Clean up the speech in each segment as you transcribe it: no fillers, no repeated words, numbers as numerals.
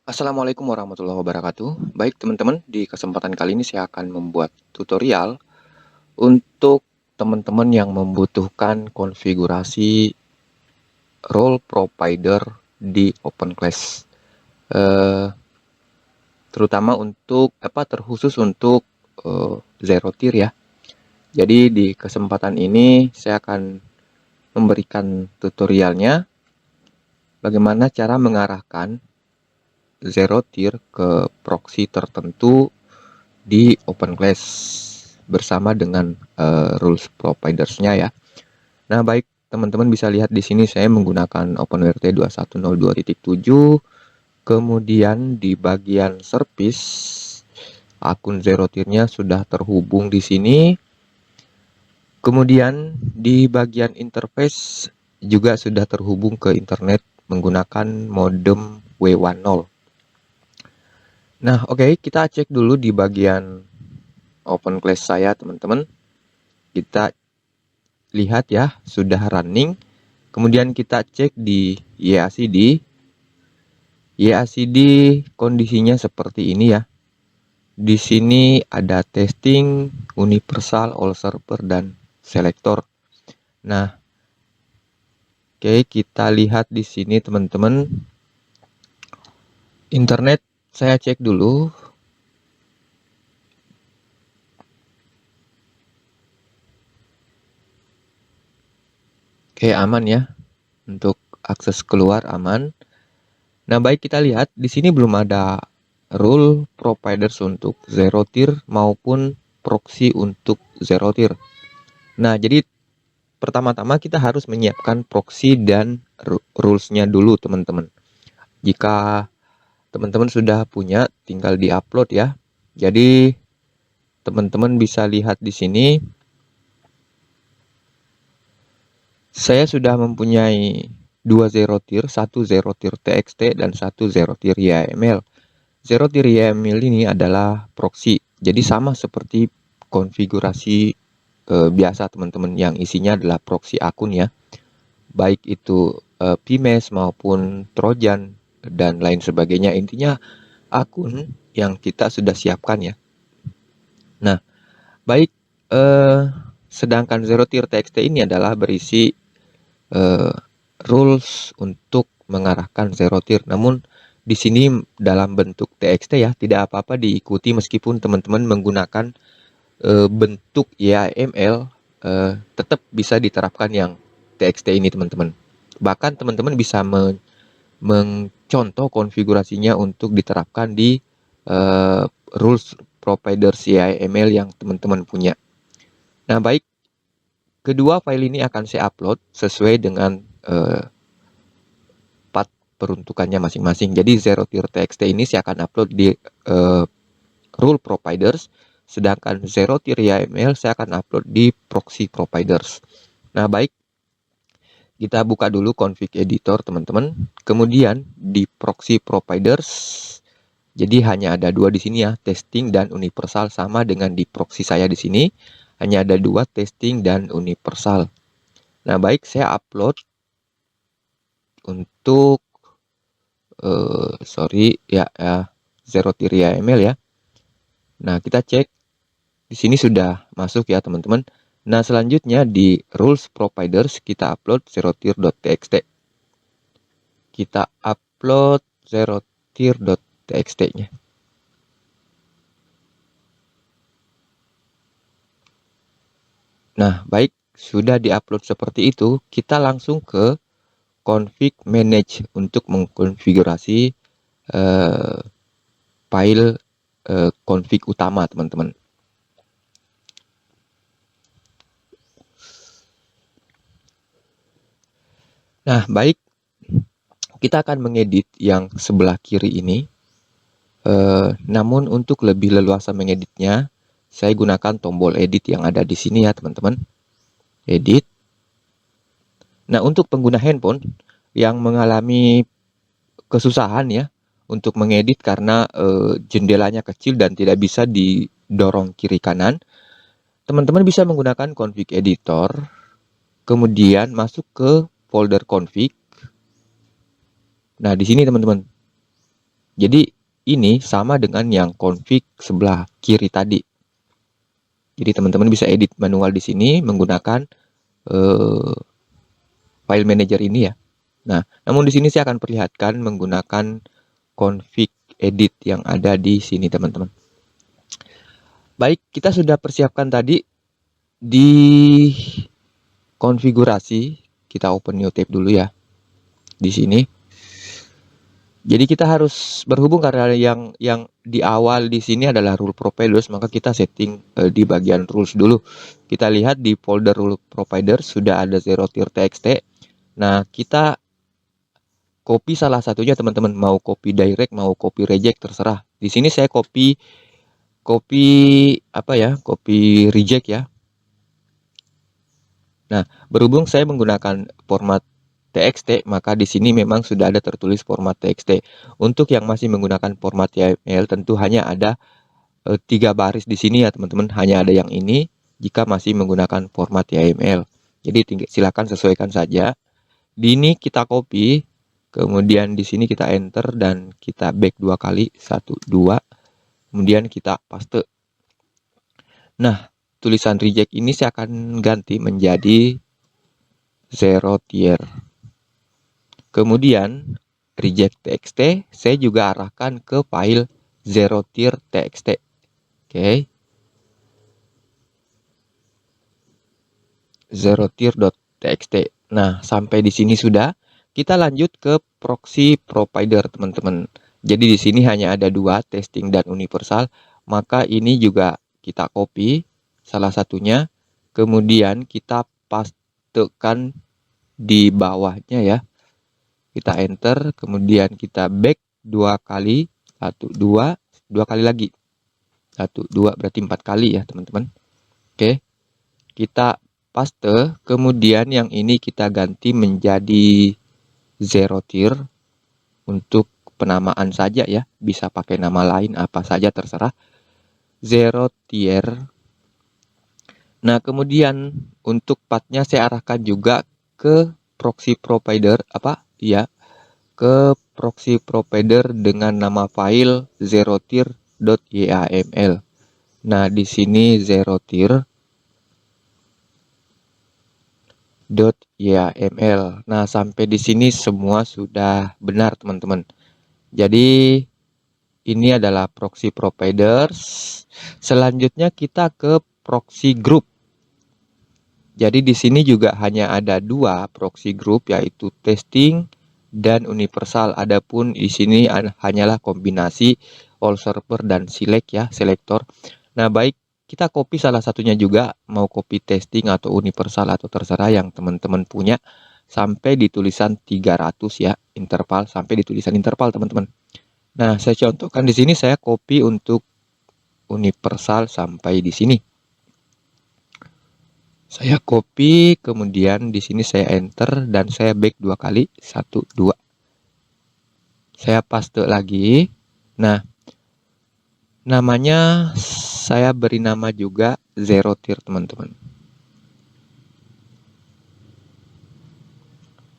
Assalamualaikum warahmatullahi wabarakatuh. Baik teman-teman, di kesempatan kali ini saya akan membuat tutorial untuk teman-teman yang membutuhkan konfigurasi role provider di OpenClass. Eh, Terutama untuk terkhusus untuk zero tier ya. Jadi di kesempatan ini saya akan memberikan tutorialnya bagaimana cara mengarahkan zero tier ke proxy tertentu di OpenClass bersama dengan rules providers-nya ya. Nah, baik teman-teman bisa lihat di sini saya menggunakan OpenWrt 2102.7. Kemudian di bagian service akun zero tier-nya sudah terhubung di sini. Kemudian di bagian interface juga sudah terhubung ke internet menggunakan modem W10. Nah, oke, kita cek dulu di bagian OpenClass saya, teman-teman. Kita lihat ya, sudah running. Kemudian kita cek di YACD. YACD kondisinya seperti ini ya. Di sini ada testing, universal, all server, dan selector. Nah, oke, kita lihat di sini teman-teman. Internet saya cek dulu. Oke, aman ya. Untuk akses keluar aman. Nah, baik kita lihat di sini belum ada rule providers untuk zero tier maupun proxy untuk zero tier. Nah, jadi pertama-tama kita harus menyiapkan proxy dan rules-nya dulu, teman-teman. Jika teman-teman sudah punya, tinggal di-upload ya. Jadi teman-teman bisa lihat di sini saya sudah mempunyai dua zero tier, satu zero tier TXT dan satu zero tier YAML. Zero tier YAML ini adalah proxy. Jadi sama seperti konfigurasi biasa teman-teman yang isinya adalah proxy akun ya. Baik itu PMES maupun Trojan dan lain sebagainya. Intinya akun yang kita sudah siapkan ya. Nah, baik sedangkan zero tier TXT ini adalah berisi rules untuk mengarahkan zero tier. Namun di sini dalam bentuk TXT ya, tidak apa-apa diikuti meskipun teman-teman menggunakan bentuk YAML, tetap bisa diterapkan yang TXT ini teman-teman. Bahkan teman-teman bisa mencontoh konfigurasinya untuk diterapkan di rules providers YAML yang teman-teman punya. Nah, baik, kedua file ini akan saya upload sesuai dengan path peruntukannya masing-masing. Jadi zero tier TXT ini saya akan upload di rule providers, sedangkan zero tier YAML saya akan upload di proxy providers. Nah, baik, kita buka dulu config editor teman-teman. Kemudian di proxy providers, jadi hanya ada dua di sini ya, testing dan universal, sama dengan di proxy saya di sini hanya ada dua, testing dan universal. Nah, baik, saya upload untuk zero tier YAML ya. Nah, kita cek di sini sudah masuk ya teman-teman. Nah, selanjutnya di rules providers kita upload zero tier.txt. Kita upload zero tier.txt-nya. Nah, baik, sudah diupload seperti itu, kita langsung ke config manage untuk mengkonfigurasi file config utama teman-teman. Nah, baik, kita akan mengedit yang sebelah kiri ini. Namun untuk lebih leluasa mengeditnya, saya gunakan tombol edit yang ada di sini ya teman-teman. Edit. Nah, untuk pengguna handphone yang mengalami kesusahan ya untuk mengedit karena jendelanya kecil dan tidak bisa didorong kiri kanan, teman-teman bisa menggunakan config editor, kemudian masuk ke folder config. Nah, di sini teman-teman, Jadi ini sama dengan yang config sebelah kiri tadi. Jadi teman-teman bisa edit manual di sini menggunakan file manager ini ya. Nah, namun di sini saya akan perlihatkan menggunakan config edit yang ada di sini teman-teman. Baik, kita sudah persiapkan tadi di konfigurasi. Kita open new tab dulu ya di sini. Jadi kita harus berhubung karena yang di awal di sini adalah rule providers, maka kita setting di bagian rules dulu. Kita lihat di folder rule provider sudah ada zero-tier.txt. Nah, kita copy salah satunya teman-teman, mau copy direct, mau copy reject terserah. Di sini saya copy apa ya? Copy reject ya. Nah, berhubung saya menggunakan format TXT, maka di sini memang sudah ada tertulis format TXT. Untuk yang masih menggunakan format YAML, tentu hanya ada 3 baris di sini ya teman-teman. Hanya ada yang ini jika masih menggunakan format YAML. Jadi silakan sesuaikan saja. Di ini kita copy, kemudian di sini kita enter dan kita back 2 kali, 1, 2, kemudian kita paste. Nah, tulisan reject ini saya akan ganti menjadi zero tier. Kemudian reject txt saya juga arahkan ke file zero tier txt. Oke. Zero tier.txt. Nah, sampai di sini sudah. Kita lanjut ke proxy provider, teman-teman. Jadi di sini hanya ada 2, testing dan universal. Maka ini juga kita copy salah satunya. Kemudian kita pastekan di bawahnya ya. Kita enter, kemudian kita back 2 kali, 1, 2, 2 kali lagi. 1, 2, berarti 4 kali ya teman-teman. Oke, kita paste, kemudian yang ini kita ganti menjadi zero tier. Untuk penamaan saja ya, bisa pakai nama lain apa saja terserah. Zero tier. Nah, kemudian untuk pathnya saya arahkan juga ke proxy provider ya, ke proxy provider dengan nama file zerotier.yaml. Nah, di sini zerotier.yaml. Nah, sampai di sini semua sudah benar, teman-teman. Jadi ini adalah proxy providers. Selanjutnya kita ke proxy group. Jadi di sini juga hanya ada 2 proxy group, yaitu testing dan universal. Adapun di sini hanyalah kombinasi all server dan select ya, selector. Nah, baik, kita copy salah satunya juga, mau copy testing atau universal atau terserah yang teman-teman punya, sampai di tulisan 300 ya, interval, sampai di tulisan interval teman-teman. Nah, saya contohkan di sini, saya copy untuk universal sampai di sini. Saya copy, kemudian di sini saya enter dan saya back 2 kali, 1, 2. Saya paste lagi. Nah, namanya saya beri nama juga zero tier, teman-teman.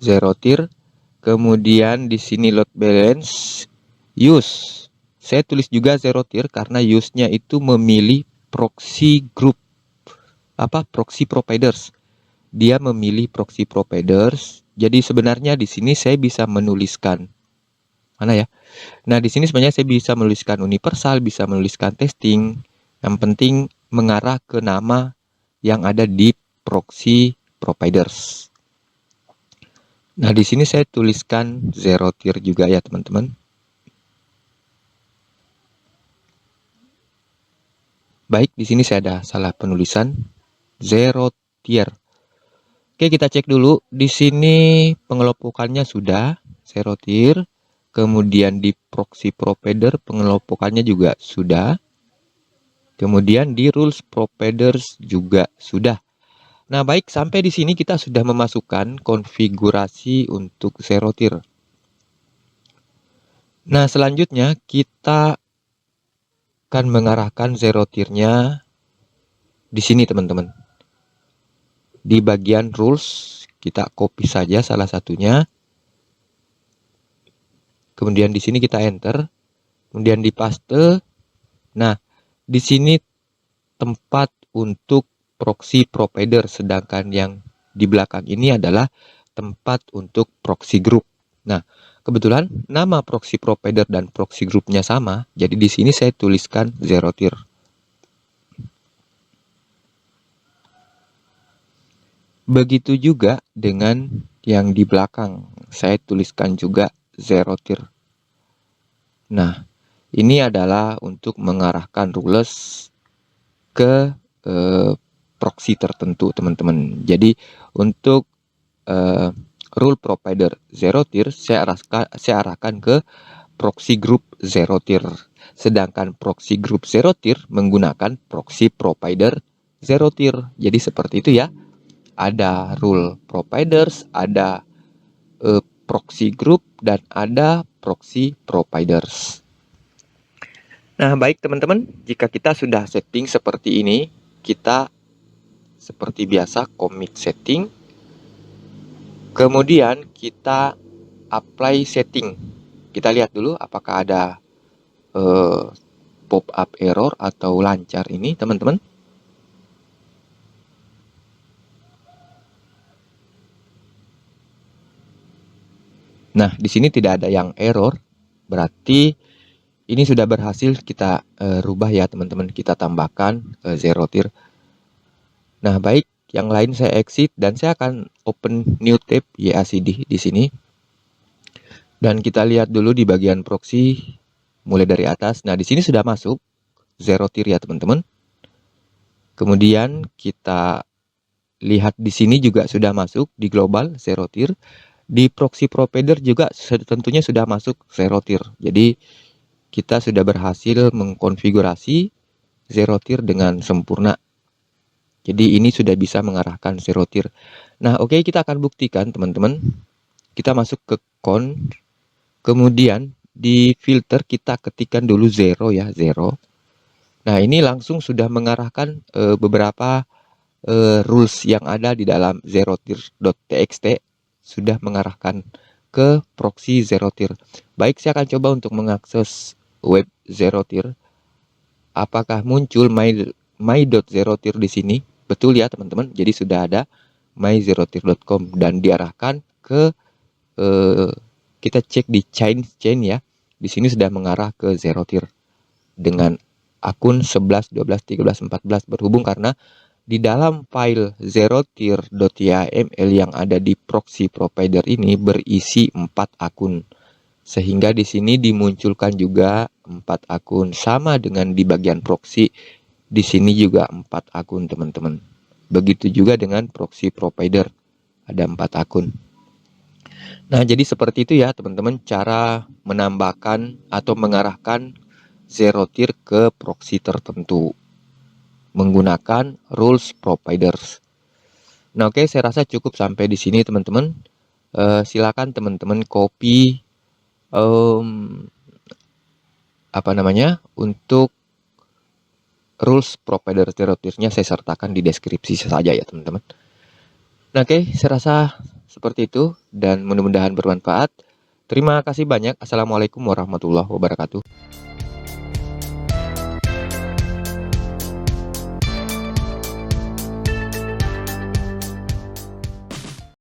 Zero tier. Kemudian di sini load balance use. Saya tulis juga zero tier karena use-nya itu memilih proxy group. Proxy providers. Dia memilih proxy providers. Jadi sebenarnya di sini saya bisa menuliskan mana ya? Nah, di sini sebenarnya saya bisa menuliskan universal, bisa menuliskan testing. Yang penting mengarah ke nama yang ada di proxy providers. Nah, di sini saya tuliskan zero tier juga ya, teman-teman. Baik, di sini saya ada salah penulisan zero tier. Oke, kita cek dulu. Di sini pengelompokannya sudah zero tier. Kemudian di proxy provider pengelompokannya juga sudah. Kemudian di rules providers juga sudah. Nah, baik, sampai di sini kita sudah memasukkan konfigurasi untuk zero tier. Nah, selanjutnya kita akan mengarahkan zero tier-nya di sini, teman-teman. Di bagian rules, kita copy saja salah satunya. Kemudian di sini kita enter. kemudian dipaste. Nah, di sini tempat untuk proxy provider, sedangkan yang di belakang ini adalah tempat untuk proxy group. Nah, kebetulan nama proxy provider dan proxy groupnya sama, jadi di sini saya tuliskan zero tier. Begitu juga dengan yang di belakang, saya tuliskan juga zero tier. Nah, ini adalah untuk mengarahkan rules ke proxy tertentu, teman-teman. Jadi untuk rule provider zero tier saya arahkan ke proxy group zero tier. Sedangkan proxy group zero tier menggunakan proxy provider zero tier. Jadi seperti itu ya. Ada rule providers, ada proxy group, dan ada proxy providers. Nah, baik teman-teman, jika kita sudah setting seperti ini, kita seperti biasa commit setting, kemudian kita apply setting. Kita lihat dulu apakah ada pop-up error atau lancar ini, teman-teman. Nah, di sini tidak ada yang error, berarti ini sudah berhasil kita rubah ya, teman-teman. Kita tambahkan zero tier. Nah, baik, yang lain saya exit dan saya akan open new tab YACD di sini. Dan kita lihat dulu di bagian proxy mulai dari atas. Nah, di sini sudah masuk zero tier ya, teman-teman. Kemudian kita lihat di sini juga sudah masuk di global zero tier. Di proxy provider juga tentunya sudah masuk zero tier. Jadi kita sudah berhasil mengkonfigurasi zero tier dengan sempurna. Jadi ini sudah bisa mengarahkan zero tier. Nah, oke, kita akan buktikan, teman-teman. Kita masuk ke con, kemudian di filter kita ketikkan dulu zero ya, zero. Nah, ini langsung sudah mengarahkan beberapa rules yang ada di dalam zerotier.txt, sudah mengarahkan ke proxy zero tier. Baik, saya akan coba untuk mengakses web zero tier. Apakah muncul my.zerotier di sini? Betul ya, teman-teman. Jadi sudah ada myzerotier.com dan diarahkan ke kita cek di chain ya. Di sini sudah mengarah ke zero tier dengan akun 11, 12, 13, 14 berhubung karena di dalam file zerotier.yml yang ada di proxy provider ini berisi 4 akun. Sehingga di sini dimunculkan juga 4 akun, sama dengan di bagian proxy. Di sini juga 4 akun, teman-teman. Begitu juga dengan proxy provider, ada 4 akun. Nah, jadi seperti itu ya, teman-teman, cara menambahkan atau mengarahkan zero tier ke proxy tertentu menggunakan rules providers. Nah, oke, saya rasa cukup sampai di sini, teman-teman. Silakan teman-teman copy untuk rules provider zero tier-nya saya sertakan di deskripsi saja ya, teman-teman. Nah, oke, saya rasa seperti itu dan mudah-mudahan bermanfaat. Terima kasih banyak. Assalamualaikum warahmatullahi wabarakatuh.